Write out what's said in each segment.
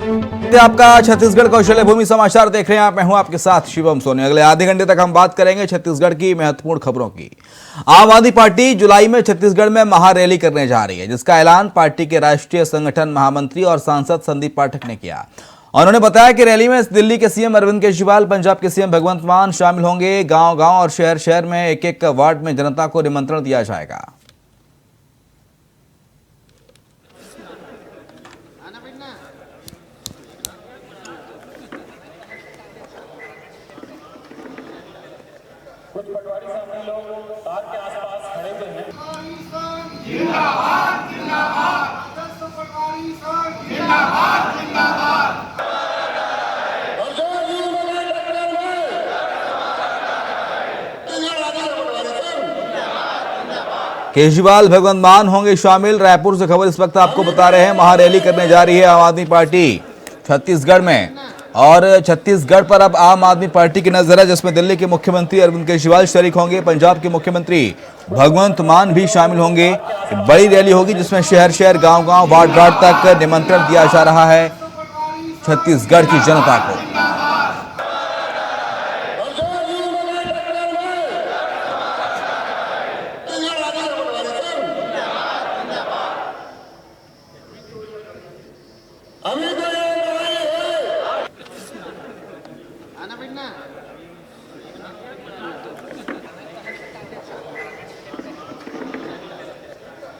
आपका छत्तीसगढ़ कौशल्य भूमि समाचार देख रहे हैं आप। मैं हूं आपके साथ शिवम सोनी। अगले आधे घंटे तक हम बात करेंगे छत्तीसगढ़ की महत्वपूर्ण खबरों की। आम आदमी पार्टी जुलाई में छत्तीसगढ़ में महारैली करने जा रही है, जिसका ऐलान पार्टी के राष्ट्रीय संगठन महामंत्री और सांसद संदीप पाठक ने किया। उन्होंने बताया कि रैली में दिल्ली के सीएम अरविंद केजरीवाल, पंजाब के सीएम भगवंत मान शामिल होंगे। गांव गांव और शहर शहर में एक एक वार्ड में जनता को निमंत्रण दिया जाएगा। कुछ पटवारी साहब लोग तार के आसपास खड़े हुए हैं। जिंदाबाद जिंदाबाद पटवारी साहब जिंदाबाद जिंदाबाद। केजरीवाल भगवंत मान होंगे शामिल। रायपुर से खबर इस वक्त आपको बता रहे हैं, महारैली करने जा रही है आम आदमी पार्टी छत्तीसगढ़ में। और छत्तीसगढ़ पर अब आम आदमी पार्टी की नजर है, जिसमें दिल्ली के मुख्यमंत्री अरविंद केजरीवाल शरीक होंगे। पंजाब के मुख्यमंत्री भगवंत मान भी शामिल होंगे। बड़ी रैली होगी जिसमें शहर शहर गांव गांव वार्ड वार्ड तक निमंत्रण दिया जा रहा है छत्तीसगढ़ की जनता को।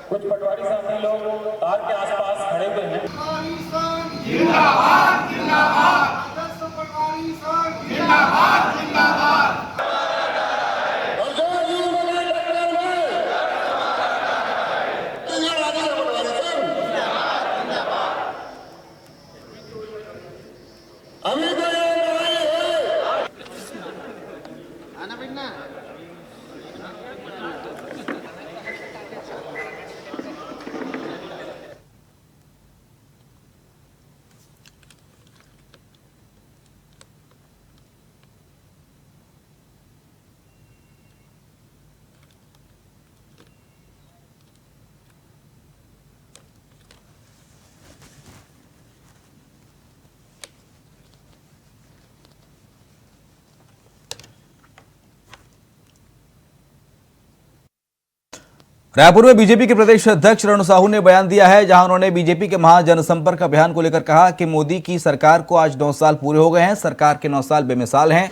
कुछ पटवारी साहब लोग तार के आसपास खड़े हुए हैं। जिंदाबाद जिंदाबाद पटवारी साहब जिंदाबाद जिंदाबाद। रायपुर में बीजेपी के प्रदेश अध्यक्ष अरुण साहू ने बयान दिया है, जहां उन्होंने बीजेपी के महाजनसंपर्क अभियान को लेकर कहा कि मोदी की सरकार को आज 9 साल पूरे हो गए हैं। सरकार के 9 साल बेमिसाल हैं।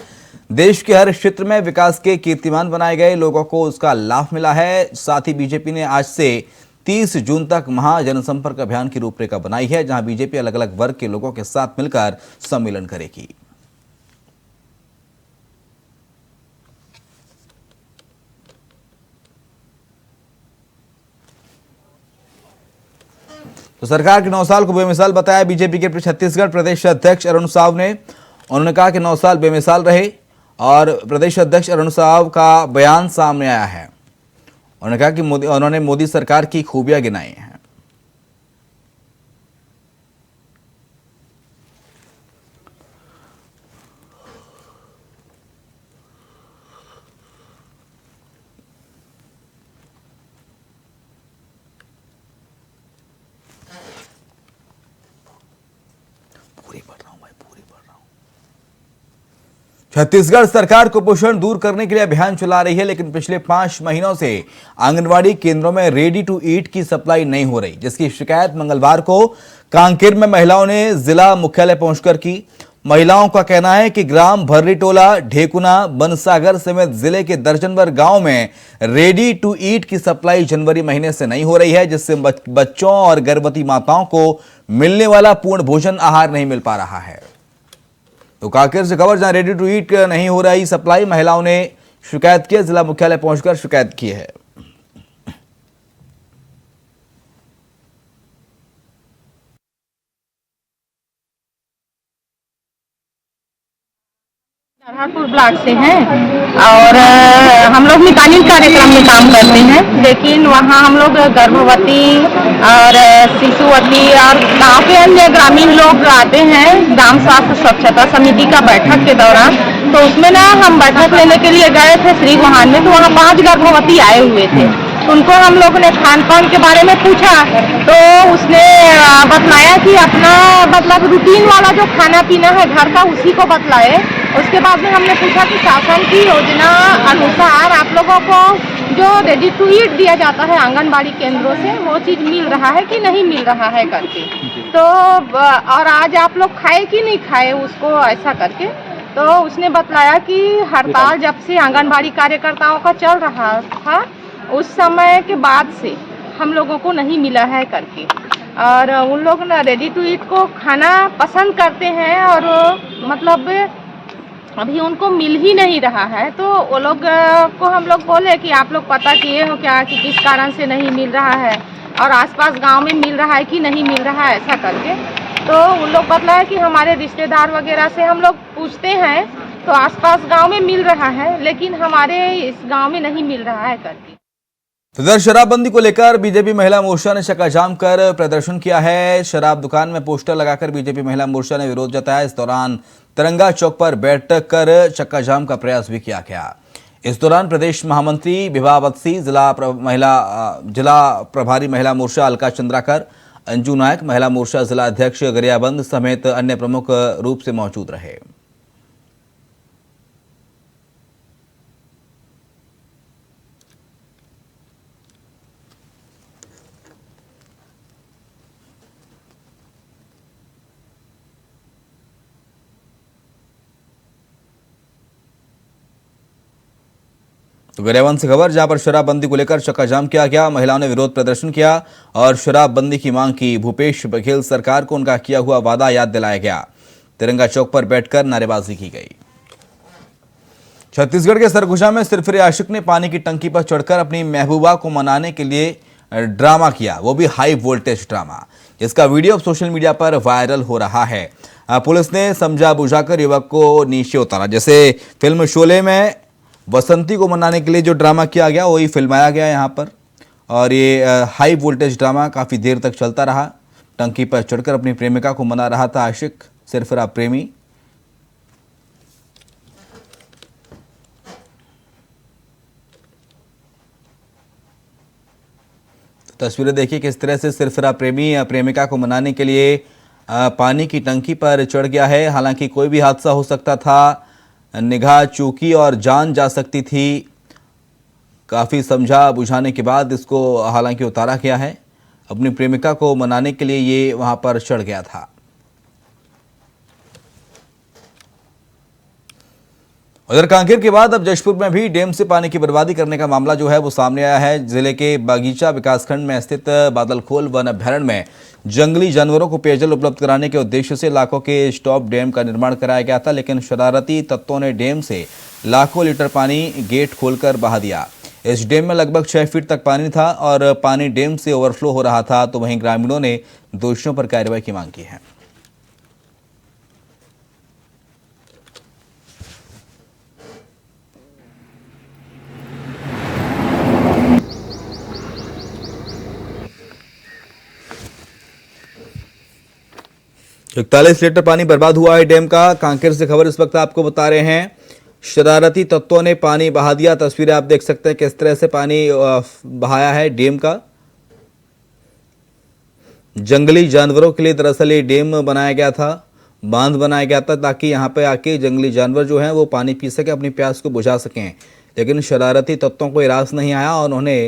देश के हर क्षेत्र में विकास के कीर्तिमान बनाए गए, लोगों को उसका लाभ मिला है। साथ ही बीजेपी ने आज से 30 जून तक महाजनसंपर्क अभियान की रूपरेखा बनाई है, जहां बीजेपी अलग अलग वर्ग के लोगों के साथ मिलकर सम्मेलन करेगी। तो सरकार के 9 साल को बेमिसाल बताया बीजेपी के छत्तीसगढ़ प्रदेश अध्यक्ष अरुण साहू ने। उन्होंने कहा कि 9 साल बेमिसाल रहे और प्रदेश अध्यक्ष अरुण साहू का बयान सामने आया है। उन्होंने कहा कि उन्होंने मोदी सरकार की खूबियां गिनाई हैं। छत्तीसगढ़ सरकार कुपोषण दूर करने के लिए अभियान चला रही है, लेकिन पिछले 5 महीनों से आंगनवाड़ी केंद्रों में रेडी टू ईट की सप्लाई नहीं हो रही, जिसकी शिकायत मंगलवार को कांकेर में महिलाओं ने जिला मुख्यालय पहुंचकर की। महिलाओं का कहना है कि ग्राम भर्रीटोला, ढेकुना, बनसागर समेत जिले के दर्जनभर गांव में रेडी टू ईट की सप्लाई जनवरी महीने से नहीं हो रही है, जिससे बच्चों और गर्भवती माताओं को मिलने वाला पूर्ण भोजन आहार नहीं मिल पा रहा है। तो कांकेर से खबर, जहां रेडी टू ईट नहीं हो रही सप्लाई, महिलाओं ने शिकायत की, जिला मुख्यालय पहुंचकर शिकायत की है। नारायणपुर ब्लॉक से हैं और हम लोग मितानिन कार्यक्रम में काम करते हैं, लेकिन वहाँ हम लोग गर्भवती और शिशुवती और गाँव के अन्य ग्रामीण लोग आते हैं ग्राम स्वास्थ्य स्वच्छता समिति का बैठक के दौरान। तो उसमें ना हम बैठक लेने के लिए गए थे श्री गुहान में, तो वहाँ 5 गर्भवती आए हुए थे। उनको हम लोगों ने खान पान के बारे में पूछा तो उसने बतलाया कि अपना मतलब रूटीन वाला जो खाना पीना है घर का उसी को बतलाए। उसके बाद में हमने पूछा कि शासन की योजना अनुसार आप लोगों को जो रेडी टू ईट दिया जाता है आंगनबाड़ी केंद्रों से वो चीज़ मिल रहा है कि नहीं मिल रहा है करके। तो और आज आप लोग खाए कि नहीं खाए उसको ऐसा करके। तो उसने बतलाया कि हड़ताल जब से आंगनबाड़ी कार्यकर्ताओं का चल रहा था उस समय के बाद से हम लोगों को नहीं मिला है करके। और उन लोग ना रेडी टू ईट को खाना पसंद करते हैं और मतलब अभी उनको मिल ही नहीं रहा है। तो वो लोग को हम लोग बोले कि आप लोग पता किए हो क्या कि किस कारण से नहीं मिल रहा है और आसपास गांव में मिल रहा है कि नहीं मिल रहा है ऐसा करके। तो उन लोग बतलाया कि हमारे रिश्तेदार वगैरह से हम लोग पूछते हैं तो आसपास गांव में मिल रहा है लेकिन हमारे इस गांव में नहीं मिल रहा है करके। इधर शराबबंदी को लेकर बीजेपी महिला मोर्चा ने चक्काजाम कर प्रदर्शन किया है। शराब दुकान में पोस्टर लगाकर बीजेपी महिला मोर्चा ने विरोध जताया। इस दौरान तिरंगा चौक पर बैठक कर चक्काजाम का प्रयास भी किया गया। इस दौरान प्रदेश महामंत्री विभा बत्सी, जिला प्रभारी महिला मोर्चा अलका चंद्राकर, अंजू नायक, महिला मोर्चा जिला अध्यक्ष गरियाबंद समेत अन्य प्रमुख रूप से मौजूद रहे। तो गरियाबंद से खबर, जहां पर शराबबंदी को लेकर चक्काजाम किया गया। महिलाओं ने विरोध प्रदर्शन किया और शराबबंदी की मांग की। भूपेश बघेल सरकार को उनका किया हुआ वादा याद दिलाया गया। तिरंगा चौक पर बैठकर नारेबाजी की गई। छत्तीसगढ़ के सरगुजा में सिरफिरे आशिक ने पानी की टंकी पर चढ़कर अपनी महबूबा को मनाने के लिए ड्रामा किया, वो भी हाई वोल्टेज ड्रामा, जिसका वीडियो अब सोशल मीडिया पर वायरल हो रहा है। पुलिस ने समझा बुझाकर युवक को नीचे उतारा। जैसे फिल्म शोले में बसंती को मनाने के लिए जो ड्रामा किया गया वही फिल्माया गया यहाँ पर। और ये हाई वोल्टेज ड्रामा काफ़ी देर तक चलता रहा। टंकी पर चढ़कर अपनी प्रेमिका को मना रहा था आशिक, सिरफिरा प्रेमी। तस्वीरें देखिए किस तरह से सिरफिरा प्रेमी प्रेमिका को मनाने के लिए पानी की टंकी पर चढ़ गया है। हालांकि कोई भी हादसा हो सकता था, निगाह चूकी और जान जा सकती थी। काफ़ी समझा बुझाने के बाद इसको हालांकि उतारा गया है। अपनी प्रेमिका को मनाने के लिए ये वहां पर चढ़ गया था। उधर कांकेर के बाद अब जशपुर में भी डैम से पानी की बर्बादी करने का मामला जो है वो सामने आया है। जिले के बागीचा विकासखंड में स्थित बादलखोल वन अभ्यारण्य में जंगली जानवरों को पेयजल उपलब्ध कराने के उद्देश्य से लाखों के स्टॉप डैम का निर्माण कराया गया था, लेकिन शरारती तत्वों ने डैम से लाखों लीटर पानी गेट खोलकर बहा दिया। इस डैम में लगभग 6 फीट तक पानी था और पानी डैम से ओवरफ्लो हो रहा था। तो वहीं ग्रामीणों ने दोषियों पर कार्रवाई की मांग की है। इकतालीस लीटर पानी बर्बाद हुआ है डैम का। कांकेर से खबर इस वक्त आपको बता रहे हैं। शरारती तत्वों ने पानी बहा दिया। तस्वीरें आप देख सकते हैं किस तरह से पानी बहाया है डैम का। जंगली जानवरों के लिए दरअसल ये डैम बनाया गया था, बांध बनाया गया था ताकि यहाँ पे आके जंगली जानवर जो हैं वो पानी पी सके, अपनी प्यास को बुझा सकें। लेकिन शरारती तत्वों को रास नहीं आया और उन्होंने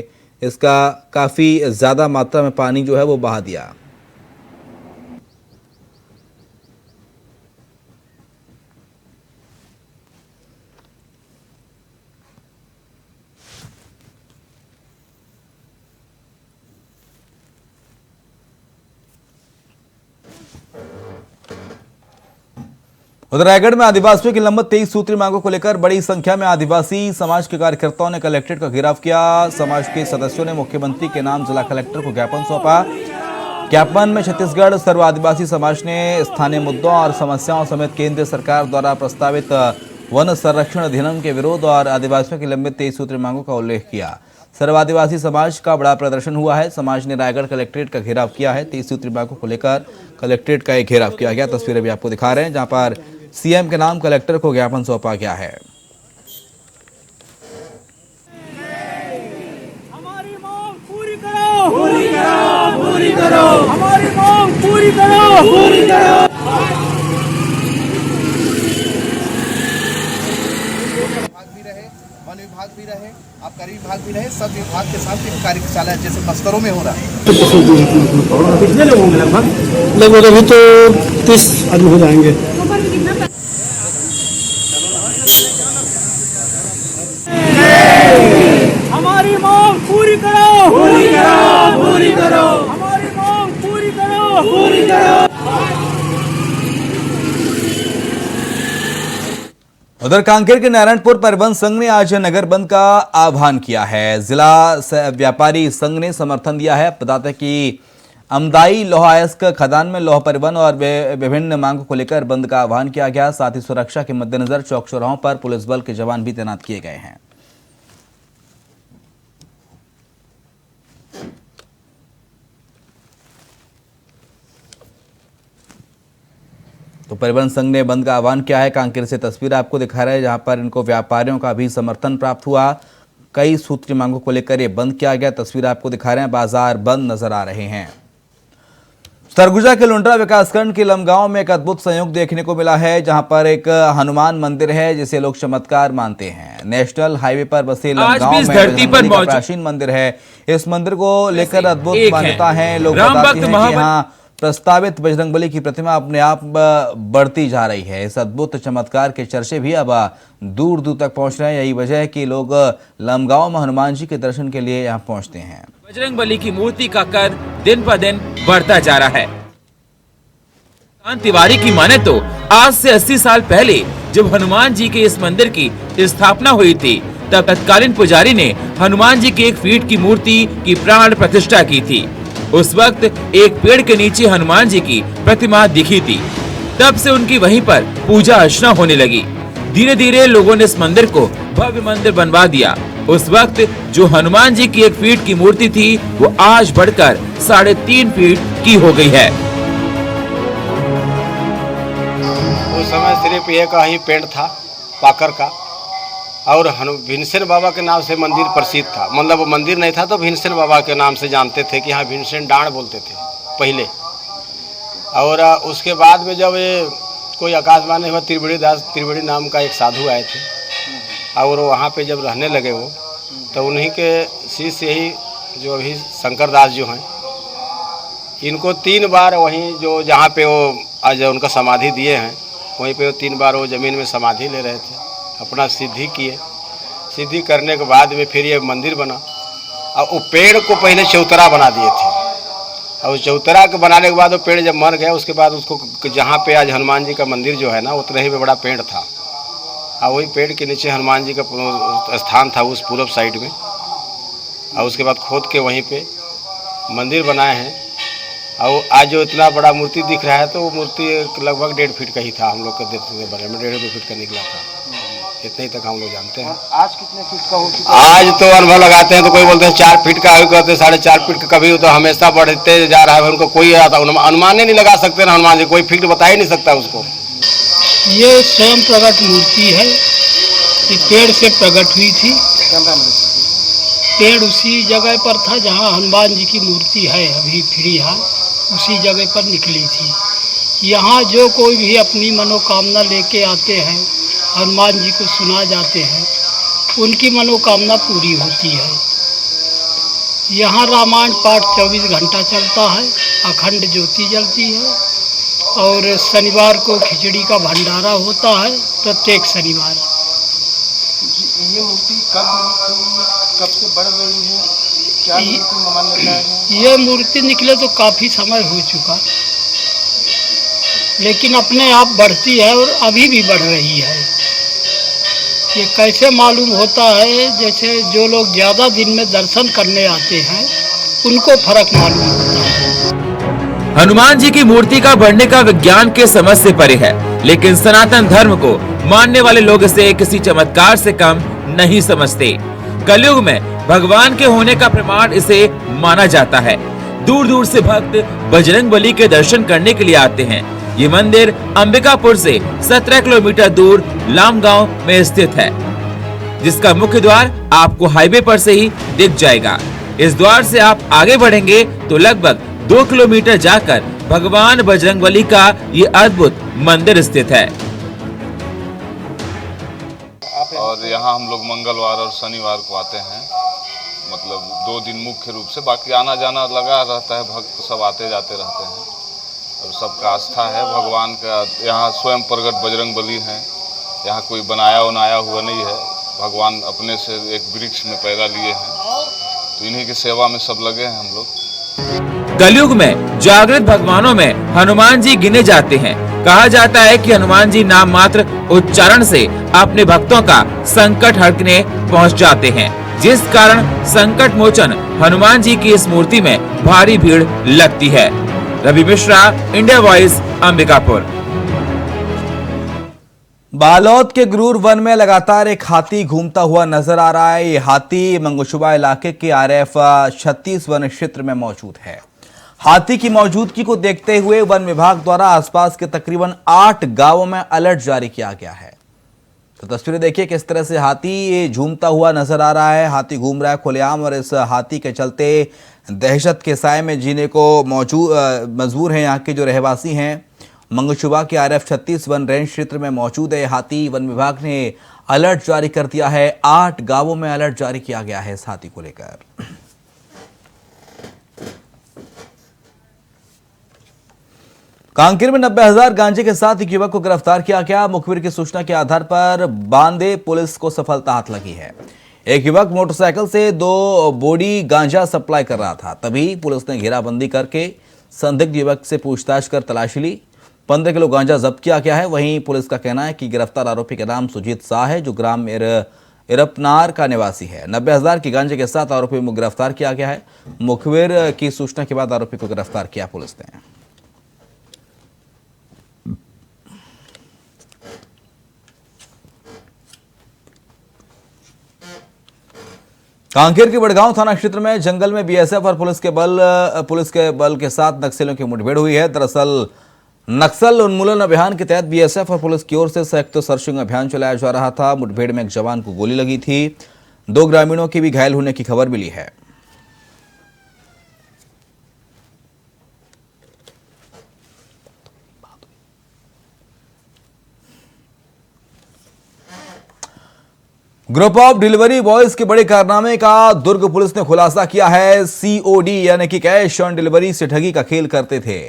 इसका काफ़ी ज़्यादा मात्रा में पानी जो है वो बहा दिया। उधर रायगढ़ में आदिवासियों की लंबित 23 सूत्री मांगों को लेकर बड़ी संख्या में आदिवासी समाज के कार्यकर्ताओं ने कलेक्ट्रेट का घेराव किया। समाज के सदस्यों ने मुख्यमंत्री के नाम जिला कलेक्टर को ज्ञापन सौंपा। ज्ञापन में छत्तीसगढ़ सर्व आदिवासी समाज ने स्थानीय मुद्दों और समस्याओं समेत केंद्र सरकार द्वारा प्रस्तावित वन संरक्षण अधिनियम के विरोध और आदिवासियों की लंबित 23 सूत्री मांगों का उल्लेख किया। सर्व आदिवासी समाज का बड़ा प्रदर्शन हुआ है। समाज ने रायगढ़ कलेक्ट्रेट का घेराव किया है। 23 सूत्री मांगों को लेकर कलेक्ट्रेट का एक घेराव किया गया। तस्वीरें भी आपको दिखा रहे हैं, जहां पर सीएम के नाम कलेक्टर को ज्ञापन सौंपा गया है। हमारी पूरी करो, पूरी करो, हमारी मांग पूरी करो, पूरी करो। विभाग भी रहे, वन विभाग भी रहे, आबकारी विभाग भी रहे, सब विभाग के साथ एक कार्यशाला जैसे बस्तरों में हो रहा है। कितने लोग होंगे लगभग अभी तो 30 आदमी हो जाएंगे। हमारी मांग पूरी करो, पूरी करो, पूरी करो, हमारी मांग पूरी करो, पूरी करो। उधर कांकेर के नारायणपुर परिवहन संघ ने आज नगर बंद का आह्वान किया है। जिला व्यापारी संघ ने समर्थन दिया है। बताते कि अमदाई लोहा अयस्क खदान में लोहा परिवहन और विभिन्न मांगों को लेकर बंद का आह्वान किया गया। साथ ही सुरक्षा के मद्देनजर चौक चौराहों पर पुलिस बल के जवान भी तैनात किए गए हैं। तो परिवहन संघ ने बंद का आह्वान किया है। कांकेर से तस्वीर आपको दिखा रहे हैं जहां पर इनको व्यापारियों का भी समर्थन प्राप्त हुआ। कई सूत्री मांगों को लेकर ये बंद किया गया। तस्वीर आपको दिखा रहे हैं, बाजार बंद नजर आ रहे हैं। सरगुजा के लुंड्रा विकासखंड के लमगांव में एक अद्भुत संयोग देखने को मिला है, जहां पर एक हनुमान मंदिर है जिसे लोग चमत्कार मानते हैं। नेशनल हाईवे पर बसे लमगांव में धरती पर प्राचीन मंदिर है। इस मंदिर को लेकर अद्भुत मान्यता है। लोग बताते हैं कि यहाँ प्रस्तावित बजरंगबली की प्रतिमा अपने आप बढ़ती जा रही है। इस अद्भुत चमत्कार के चर्चे भी अब दूर दूर तक पहुंच रहे हैं। यही वजह है कि लोग लमगांव में हनुमान जी के दर्शन के लिए यहाँ पहुंचते हैं। बजरंगबली की मूर्ति का कद दिन पर दिन बढ़ता जा रहा है। तिवारी की माने तो आज से 80 साल पहले जब हनुमान जी के इस मंदिर की स्थापना हुई थी, तब तत्कालीन पुजारी ने हनुमान जी की 1 फीट की मूर्ति की प्राण प्रतिष्ठा की थी। उस वक्त एक पेड़ के नीचे हनुमान जी की प्रतिमा दिखी थी। तब से उनकी वहीं पर पूजा अर्चना होने लगी। धीरे धीरे लोगों ने इस मंदिर को भव्य मंदिर बनवा दिया। उस वक्त जो हनुमान जी की 1 फीट की मूर्ति थी, वो आज बढ़कर 3.5 फीट की हो गई है। उस समय सिर्फ एक ही पेड़ था पाकर का, और भीमसेन बाबा के नाम से मंदिर प्रसिद्ध था। मतलब वो मंदिर नहीं था तो भीमसेन बाबा के नाम से जानते थे कि हाँ भीमसेन डांड बोलते थे पहले। और उसके बाद में जब ये कोई आकाशवाणी हुआ, त्रिवेणी नाम का एक साधु आए थे, और वहाँ पे जब रहने लगे वो, तो उन्हीं के शिष्य यही जो अभी शंकर दास जो हैं, इनको 3 बार वहीं जो जहाँ पे वो आज उनका समाधि दिए हैं, वहीं पे वो 3 बार वो ज़मीन में समाधि ले रहे थे, अपना सिद्धि किए। सिद्धि करने के बाद में फिर ये मंदिर बना, और वो पेड़ को पहले चौतरा बना दिए थे, और उस चौतरा के बनाने के बाद वो पेड़ जब मर गया, उसके बाद उसको जहाँ पे आज हनुमान जी का मंदिर जो है ना, उतना ही में बड़ा पेड़ था, और वही पेड़ के नीचे हनुमान जी का स्थान था उस पूर्व साइड में। और उसके बाद खोद के वहीं पे मंदिर बनाए हैं। और आज जो इतना बड़ा मूर्ति दिख रहा है, तो वो मूर्ति लगभग 1.5 फीट का ही था। हम लोग के देखते बड़े में 1.5-2 फीट का निकला था, इतने ही तक हम लोग जानते हैं। आज कितने फीट का हो चुका? आज तो अनुभव लगाते हैं तो कोई बोलते हैं 4 फीट का, कहते हैं 4.5 फीट का। कभी तो हमेशा बढ़ते जा रहा है, उनको कोई अनुमान नहीं लगा सकते ना। हनुमान जी कोई फीट बता ही नहीं सकता उसको। ये स्वयं प्रकट मूर्ति है, ये पेड़ से प्रकट हुई थी। पेड़ उसी जगह पर था जहाँ हनुमान जी की मूर्ति है अभी फ्री है, उसी जगह पर निकली थी। यहाँ जो कोई भी अपनी मनोकामना लेके आते हैं, हनुमान जी को सुना जाते हैं, उनकी मनोकामना पूरी होती है। यहाँ रामायण पाठ 24 घंटा चलता है, अखंड ज्योति जलती है, और शनिवार को खिचड़ी का भंडारा होता है प्रत्येक शनिवार। ये मूर्ति कब से बढ़ रही है? क्या मान्यता है? ये मूर्ति निकले तो काफ़ी समय हो चुका, लेकिन अपने आप बढ़ती है और अभी भी बढ़ रही है। ये कैसे मालूम होता है? जैसे जो लोग ज़्यादा दिन में दर्शन करने आते हैं, उनको फर्क मालूम होता है। हनुमान जी की मूर्ति का बढ़ने का विज्ञान के समझ से परे है, लेकिन सनातन धर्म को मानने वाले लोग इसे किसी चमत्कार से कम नहीं समझते। कलयुग में भगवान के होने का प्रमाण इसे माना जाता है। दूर दूर से भक्त बजरंगबली के दर्शन करने के लिए आते हैं। ये मंदिर अंबिकापुर से 17 किलोमीटर दूर लामगांव में स्थित है, जिसका मुख्य द्वार आपको हाईवे पर से ही दिख जाएगा। इस द्वार से आप आगे बढ़ेंगे तो लगभग 2 किलोमीटर जाकर भगवान बजरंगबली का ये अद्भुत मंदिर स्थित है। और यहाँ हम लोग मंगलवार और शनिवार को आते हैं, मतलब 2 दिन मुख्य रूप से, बाकी आना जाना लगा रहता है, भक्त सब आते जाते रहते हैं और सबका आस्था है भगवान का। यहाँ स्वयं प्रगट बजरंगबली हैं, यहाँ कोई बनाया बनाया हुआ नहीं है, भगवान अपने से एक वृक्ष में पैदा लिए हैं, तो इन्हीं की सेवा में सब लगे हैं हम लोग। कलयुग में जागृत भगवानों में हनुमान जी गिने जाते हैं। कहा जाता है कि हनुमान जी नाम मात्र उच्चारण से अपने भक्तों का संकट हटने पहुंच जाते हैं, जिस कारण संकट मोचन हनुमान जी की इस मूर्ति में भारी भीड़ लगती है। Ravi Mishra, India Voice, Ambikapur. बालोद के गुरूर वन में लगातार एक हाथी घूमता हुआ नजर आ रहा है। ये हाथी मंगोशुबा इलाके के RF 36 वन क्षेत्र में मौजूद है। हाथी की मौजूदगी को देखते हुए वन विभाग द्वारा आसपास के तकरीबन 8 गांवों में अलर्ट जारी किया गया है। तो तस्वीरें देखिए किस तरह से हाथी झूमता हुआ नजर आ रहा है। हाथी घूम रहा है खुलेआम और इस हाथी के चलते दहशत के साए में जीने को मजबूर हैं यहाँ के जो रहवासी हैं। मंगोशुबा के RF 36 वन रेंज क्षेत्र में मौजूद है हाथी। वन विभाग ने अलर्ट जारी कर दिया है। 8 गांवों में अलर्ट जारी किया गया है इस हाथी को लेकर। कांकेर में 90,000 गांजे के साथ एक युवक को गिरफ्तार किया गया। मुखबिर की सूचना के आधार पर बांदे पुलिस को सफलता हाथ लगी है। एक युवक मोटरसाइकिल से 2 बोरी गांजा सप्लाई कर रहा था, तभी पुलिस ने घेराबंदी करके संदिग्ध युवक से पूछताछ कर तलाशी ली। 15 किलो गांजा जब्त किया गया है। वहीं पुलिस का कहना है कि गिरफ्तार आरोपी का नाम सुजीत शाह है, जो ग्राम इरपनार का निवासी है। 90,000 की गांजे के साथ आरोपी को गिरफ्तार किया गया है। मुखबिर की सूचना के बाद आरोपी को गिरफ्तार किया पुलिस ने। कांकेर के बड़गांव थाना क्षेत्र में जंगल में BSF और पुलिस के बल के साथ नक्सलियों की मुठभेड़ हुई है। दरअसल नक्सल उन्मूलन अभियान के तहत BSF और पुलिस की ओर से संयुक्त सर्चिंग अभियान चलाया जा रहा था। मुठभेड़ में एक जवान को गोली लगी थी। 2 ग्रामीणों के भी घायल होने की खबर मिली है। ग्रुप ऑफ डिलीवरी बॉयज के बड़े कारनामे का दुर्ग पुलिस ने खुलासा किया है। COD यानी कि कैश ऑन डिलीवरी से ठगी का खेल करते थे।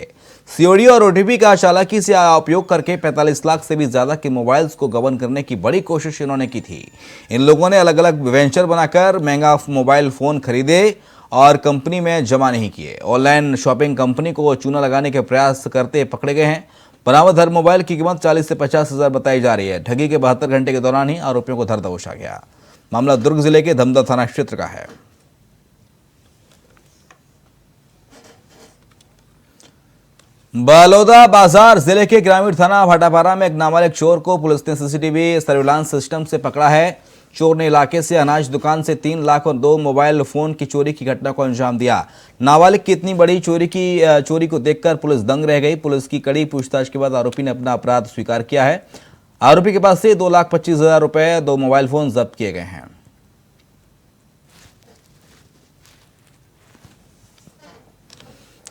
COD और OTP का चालाकी से उपयोग करके 45 लाख से भी ज्यादा के मोबाइल्स को गबन करने की बड़ी कोशिश इन्होंने की थी। इन लोगों ने अलग अलग वेंचर बनाकर महंगा मोबाइल फोन खरीदे और कंपनी में जमा नहीं किए। ऑनलाइन शॉपिंग कंपनी को चूना लगाने के प्रयास करते पकड़े गए हैं। बरामद हर मोबाइल की कीमत 40 से 50 हजार बताई जा रही है। ठगी के 72 घंटे के दौरान ही आरोपियों को धर दबोचा गया। मामला दुर्ग जिले के धमदा थाना क्षेत्र का है। बलौदा बाजार जिले के ग्रामीण थाना भाटापारा में एक नाबालिग चोर को पुलिस ने CCTV सर्विलांस सिस्टम से पकड़ा है। चोर ने इलाके से अनाज दुकान से 3 लाख और 2 मोबाइल फोन की चोरी की घटना को अंजाम दिया। नाबालिग की इतनी बड़ी चोरी को देखकर पुलिस दंग रह गई। पुलिस की कड़ी पूछताछ के बाद आरोपी ने अपना अपराध स्वीकार किया है। आरोपी के पास से 2,25,000 रुपए, 2 मोबाइल फोन जब्त किए गए हैं।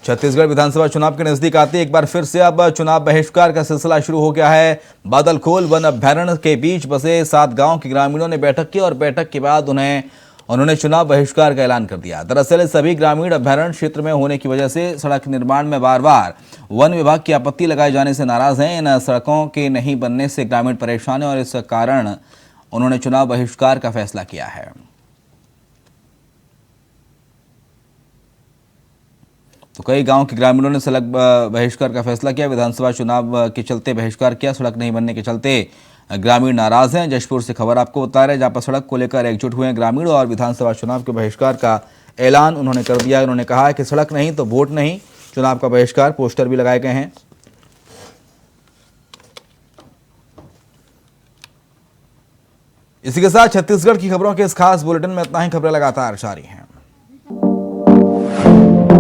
छत्तीसगढ़ विधानसभा चुनाव के नजदीक आते एक बार फिर से अब चुनाव बहिष्कार का सिलसिला शुरू हो गया है। बादलखोल वन अभ्यारण्य के बीच बसे 7 गांव के ग्रामीणों ने बैठक की और बैठक के बाद उन्होंने चुनाव बहिष्कार का ऐलान कर दिया। दरअसल सभी ग्रामीण अभ्यारण्य क्षेत्र में होने की वजह से सड़क निर्माण में बार बार वन विभाग की आपत्ति लगाए जाने से नाराज हैं। इन सड़कों के नहीं बनने से ग्रामीण परेशान है और इस कारण उन्होंने चुनाव बहिष्कार का फैसला किया है। तो कई गांव के ग्रामीणों ने सड़क बहिष्कार का फैसला किया। विधानसभा चुनाव के चलते बहिष्कार किया। सड़क नहीं बनने के चलते ग्रामीण नाराज हैं। जशपुर से खबर आपको बता रहे हैं, जहां पर सड़क को लेकर एकजुट हुए हैं ग्रामीण और विधानसभा चुनाव के बहिष्कार का ऐलान उन्होंने कर दिया। उन्होंने कहा है कि सड़क नहीं तो वोट नहीं, चुनाव का बहिष्कार। पोस्टर भी लगाए गए हैं। इसी के साथ छत्तीसगढ़ की खबरों के इस खास बुलेटिन में इतना ही। खबरें लगातार जारी हैं।